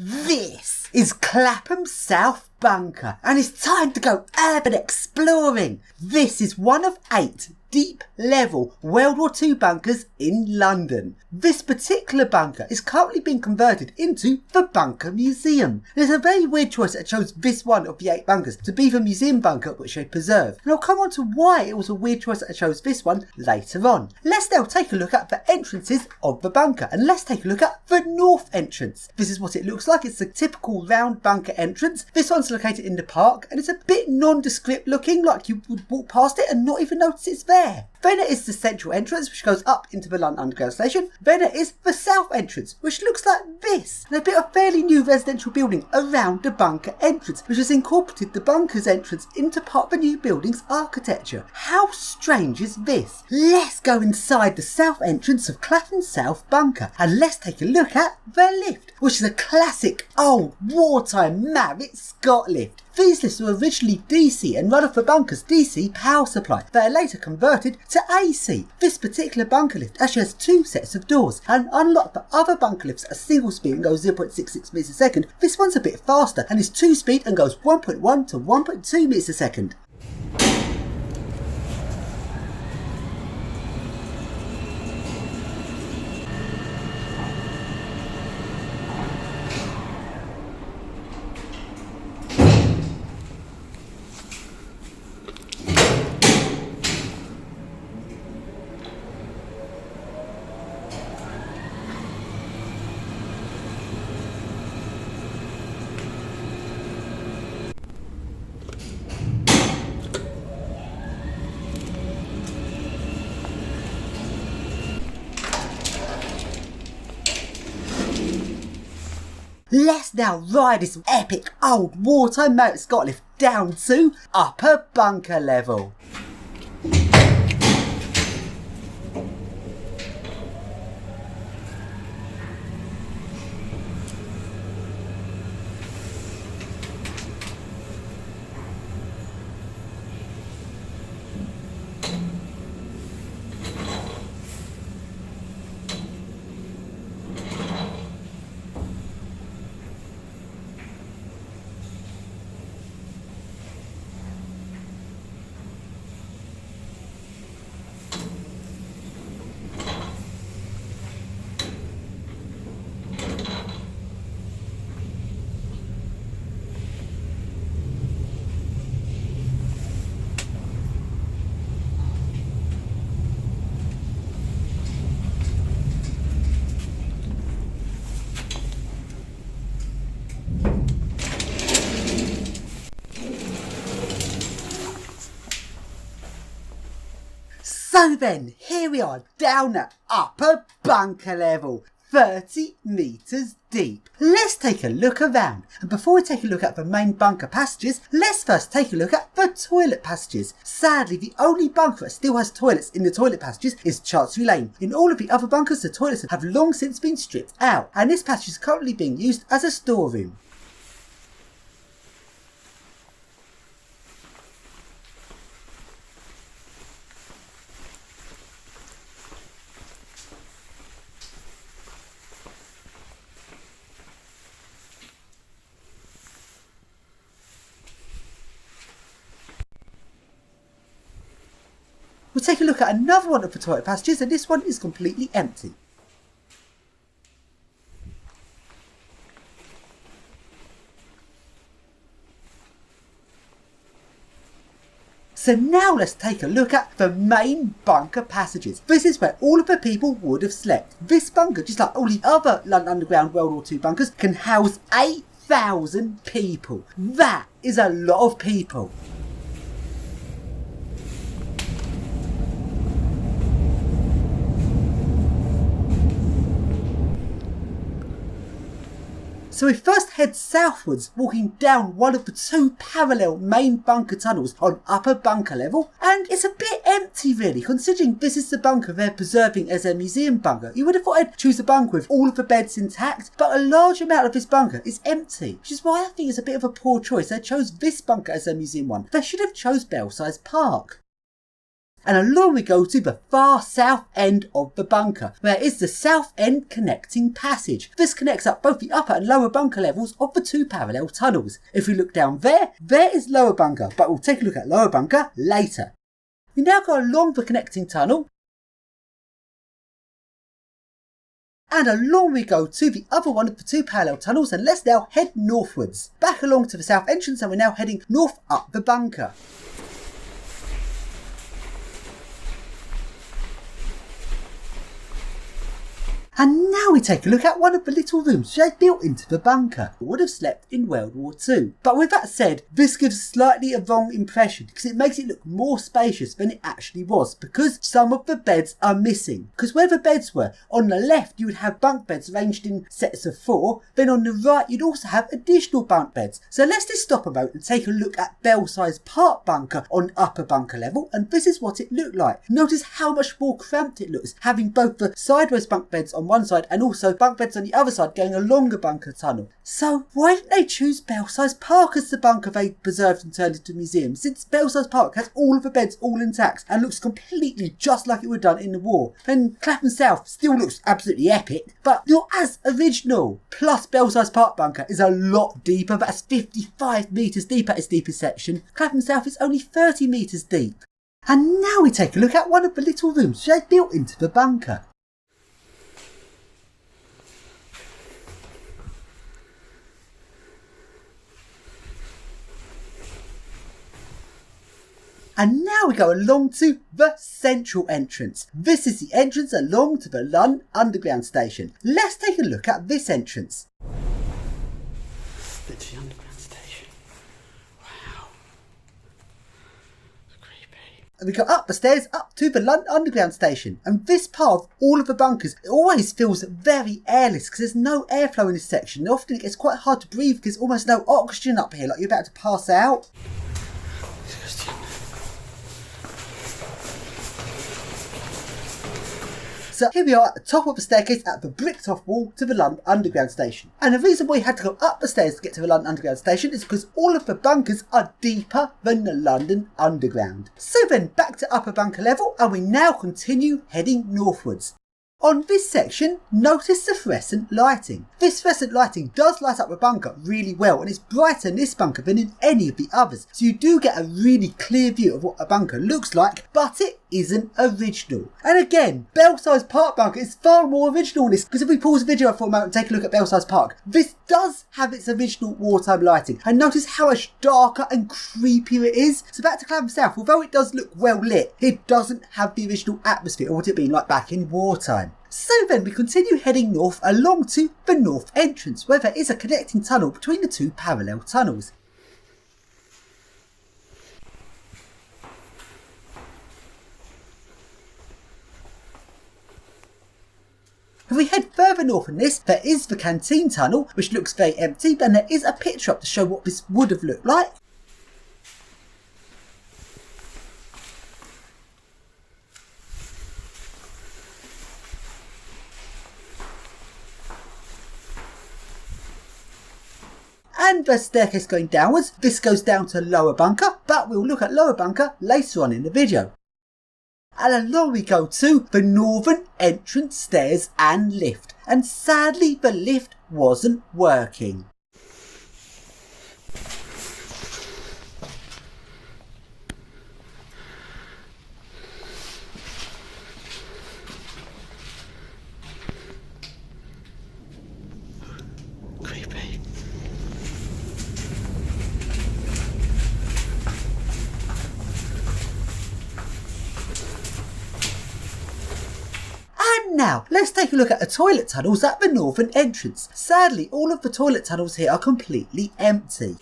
This is Clapham South bunker, and it's time to go urban exploring. This is one of 8 deep level World War II bunkers in London. This particular bunker is currently being converted into the Bunker Museum. It's a very weird choice that chose this one of the 8 bunkers to be the museum bunker which they preserve, and I'll come on to why it was a weird choice that I chose this one later on. Let's now take a look at the entrances of the bunker, and let's take a look at the north entrance. This is what it looks like. It's a typical round bunker entrance. This one's located in the park, and it's a bit nondescript looking, like you would walk past it and not even notice it's there. Then there is the central entrance, which goes up into the London Underground station. Then there is the south entrance, which looks like this, and a bit of fairly new residential building around the bunker entrance, which has incorporated the bunker's entrance into part of the new building's architecture. How strange is this? Let's go inside the south entrance of Clapham South bunker, and let's take a look at the lift, which is a classic old wartime Marriott Scott lift. These lifts were originally DC and run off the bunker's DC power supply. They are later converted to AC. This particular bunker lift actually has 2 sets of doors, and unlike the other bunker lifts at a single speed and goes 0.66 meters a second, this one's a bit faster and is 2 speed and goes 1.1 to 1.2 meters a second. Let's now ride this epic old wartime Marriott Scott lift down to upper bunker level. So then, here we are down at upper bunker level, 30 meters deep. Let's take a look around, and before we take a look at the main bunker passages, let's first take a look at the toilet passages. Sadly, the only bunker that still has toilets in the toilet passages is Chancery Lane. In all of the other bunkers, the toilets have long since been stripped out, and this passage is currently being used as a storeroom. We'll take a look at another one of the toilet passages, and this one is completely empty. So now let's take a look at the main bunker passages. This is where all of the people would have slept. This bunker, just like all the other London Underground World War II bunkers, can house 8,000 people. That is a lot of people. So we first head southwards, walking down one of the 2 parallel main bunker tunnels on upper bunker level, and it's a bit empty really, considering this is the bunker they're preserving as a museum bunker. You would have thought I'd choose a bunker with all of the beds intact, but a large amount of this bunker is empty, which is why I think it's a bit of a poor choice. They chose this bunker as their museum one. They should have chose Belsize Park. And along we go to the far south end of the bunker, where is the south end connecting passage. This connects up both the upper and lower bunker levels of the two parallel tunnels. If we look down there is lower bunker, but we'll take a look at lower bunker later. We now go along the connecting tunnel, and along we go to the other one of the two parallel tunnels, and let's now head northwards. Back along to the south entrance, and we're now heading north up the bunker. And now we take a look at one of the little rooms they built into the bunker. It would have slept in World War II. But with that said, this gives slightly a wrong impression because it makes it look more spacious than it actually was, because some of the beds are missing. Because where the beds were, on the left you would have bunk beds arranged in sets of 4, then on the right you'd also have additional bunk beds. So let's just stop a moment and take a look at Belsize Park bunker on upper bunker level, and this is what it looked like. Notice how much more cramped it looks, having both the sideways bunk beds on one side and also bunk beds on the other side going along the bunker tunnel. So why didn't they choose Belsize Park as the bunker they preserved and turned into a museum, since Belsize Park has all of the beds all intact and looks completely just like it would have done in the war? Then Clapham South still looks absolutely epic, but not as original. Plus Belsize Park bunker is a lot deeper, that's 55 metres deep at its deepest section. Clapham South is only 30 metres deep. And now we take a look at one of the little rooms they built into the bunker. And now we go along to the central entrance. This is the entrance along to the London Underground station. Let's take a look at this entrance. It's the Underground station. Wow. It's creepy. And we go up the stairs up to the London Underground station. And this part of all of the bunkers, it always feels very airless because there's no airflow in this section. And often it gets quite hard to breathe because there's almost no oxygen up here, like you're about to pass out. So here we are at the top of the staircase at the bricked off wall to the London Underground station. And the reason why you had to go up the stairs to get to the London Underground station is because all of the bunkers are deeper than the London Underground. So then back to upper bunker level, and we now continue heading northwards. On this section, notice the fluorescent lighting. This fluorescent lighting does light up the bunker really well, and it's brighter in this bunker than in any of the others. So you do get a really clear view of what a bunker looks like, but it isn't original. And again, Belsize Park bunker is far more original in this, because if we pause the video for a moment and take a look at Belsize Park, this does have its original wartime lighting. And notice how much darker and creepier it is. So back to Clapham South, although it does look well lit, it doesn't have the original atmosphere or what it been like back in wartime. So then we continue heading north along to the north entrance, where there is a connecting tunnel between the two parallel tunnels. If we head further north in this, there is the canteen tunnel, which looks very empty, and there is a picture up to show what this would have looked like. And the staircase going downwards, this goes down to lower bunker, but we'll look at lower bunker later on in the video. And along we go to the northern entrance stairs and lift, and sadly the lift wasn't working. Creepy. And now, let's take a look at the toilet tunnels at the northern entrance. Sadly, all of the toilet tunnels here are completely empty.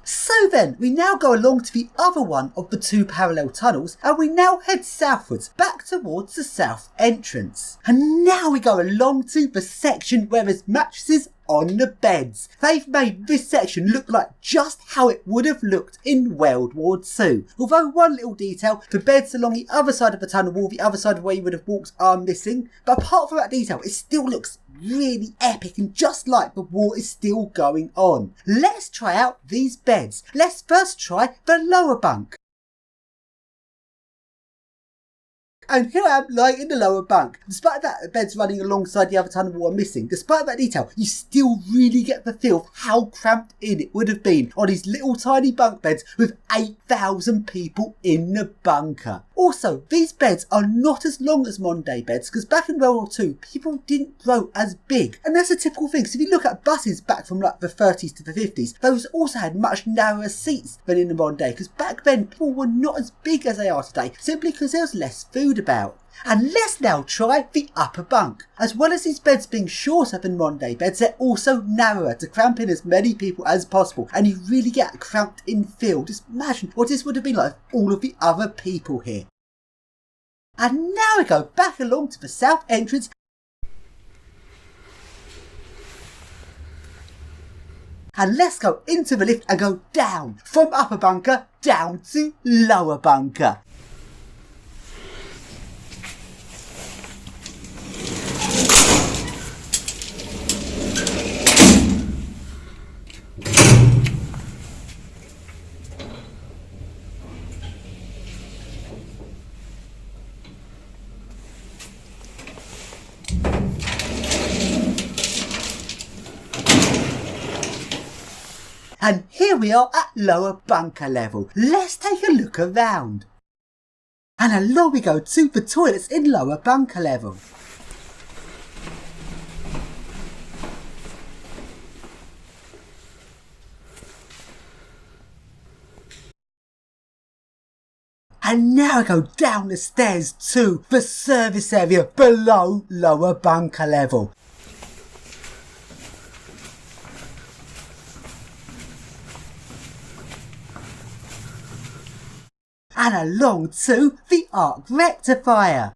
So then, we now go along to the other one of the two parallel tunnels, and we now head southwards, back towards the south entrance. And now we go along to the section where there's mattresses on the beds. They've made this section look like just how it would have looked in World War II. Although one little detail, the beds along the other side of the tunnel wall, the other side of where you would have walked, are missing. But apart from that detail, it still looks really epic and just like the war is still going on. Let's try out these beds. Let's first try the lower bunk. And here I am lying in the lower bunk. Despite that the beds running alongside the other tunnel wall are missing, despite that detail, you still really get the feel of how cramped in it would have been on these little tiny bunk beds with 8,000 people in the bunker. Also, these beds are not as long as modern day beds because back in World War II, people didn't grow as big. And that's a typical thing. So if you look at buses back from like the 30s to the 50s, those also had much narrower seats than in the modern day because back then people were not as big as they are today, simply because there was less food about. And let's now try the upper bunk. As well as these beds being shorter than modern day beds, they're also narrower to cramp in as many people as possible, and you really get a cramped in feel. Just imagine what this would have been like with all of the other people here. And now we go back along to the south entrance. And let's go into the lift and go down from upper bunker down to lower bunker. And here we are at lower bunker level. Let's take a look around. And along we go to the toilets in lower bunker level. And now I go down the stairs to the service area below lower bunker level. And along to the arc rectifier.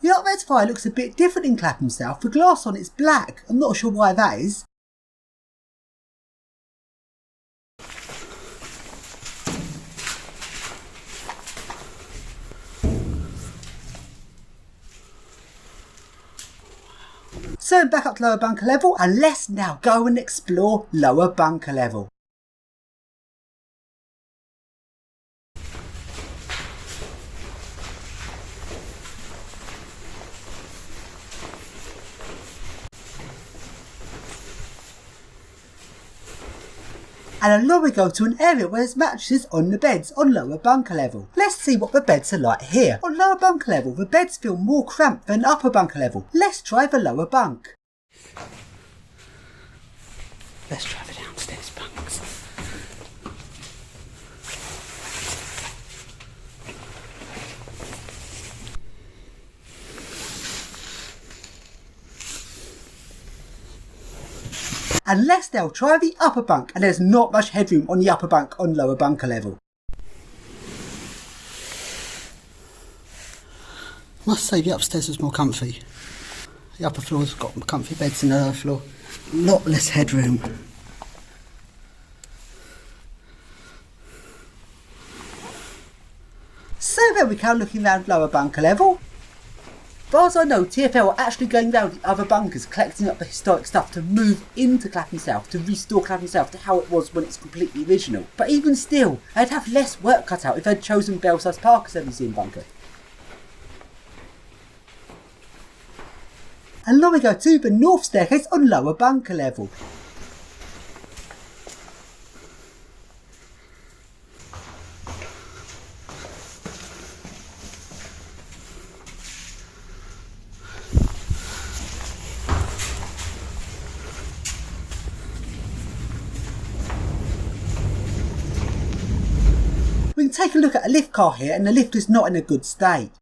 The arc rectifier looks a bit different in Clapham South. The glass on it's black. I'm not sure why that is. So back up to lower bunker level, and let's now go and explore lower bunker level. And along we go to an area where there's mattresses on the beds on lower bunker level. Let's see what the beds are like here. On lower bunker level, the beds feel more cramped than upper bunker level. Let's try the lower bunk. Let's try the downstairs bunks. And let's now try the upper bunk, and there's not much headroom on the upper bunk on lower bunker level. Must say the upstairs was more comfy. The upper floor's got comfy beds in the lower floor. A lot less headroom. So there we go, looking around lower bunker level. As far as I know, TFL are actually going round the other bunkers, collecting up the historic stuff to move into Clapham South, to restore Clapham South to how it was when it's completely original. But even still, they'd have less work cut out if they'd chosen Belsize Park as their museum bunker. And now we go to the north staircase on lower bunker level. take a look at a lift car here, and the lift is not in a good state.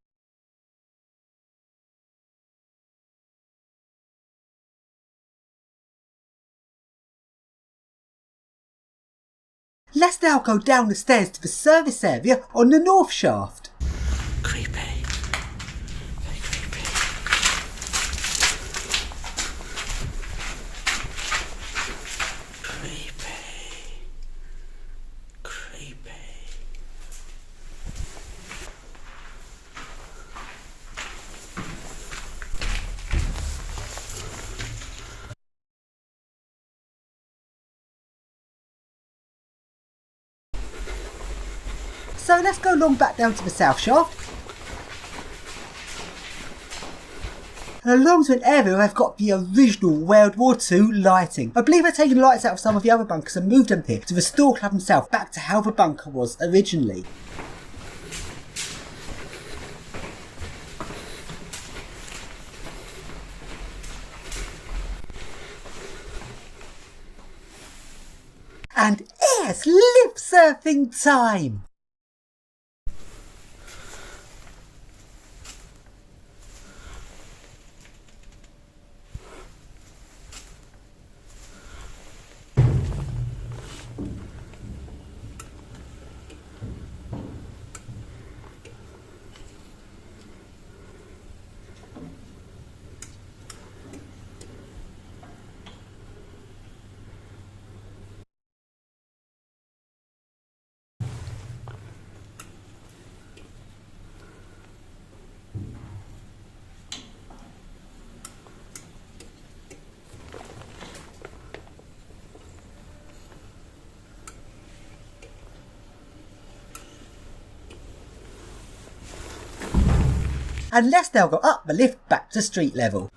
Let's now go down the stairs to the service area on the north shaft. Creepy. Very creepy. Creepy. Creepy. So let's go along back down to the south shaft. And along to an area where I've got the original World War II lighting. I believe I've taken lights out of some of the other bunkers and moved them here to restore Clapham South back to how the bunker was originally. And it's lip surfing time! And let's now go up the lift back to street level.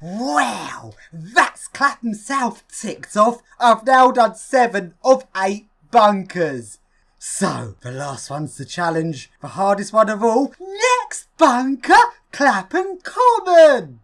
Wow, that's Clapham South ticked off. I've now done 7 of 8 bunkers. So, the last one's the challenge, the hardest one of all. Next bunker, Clapham Common.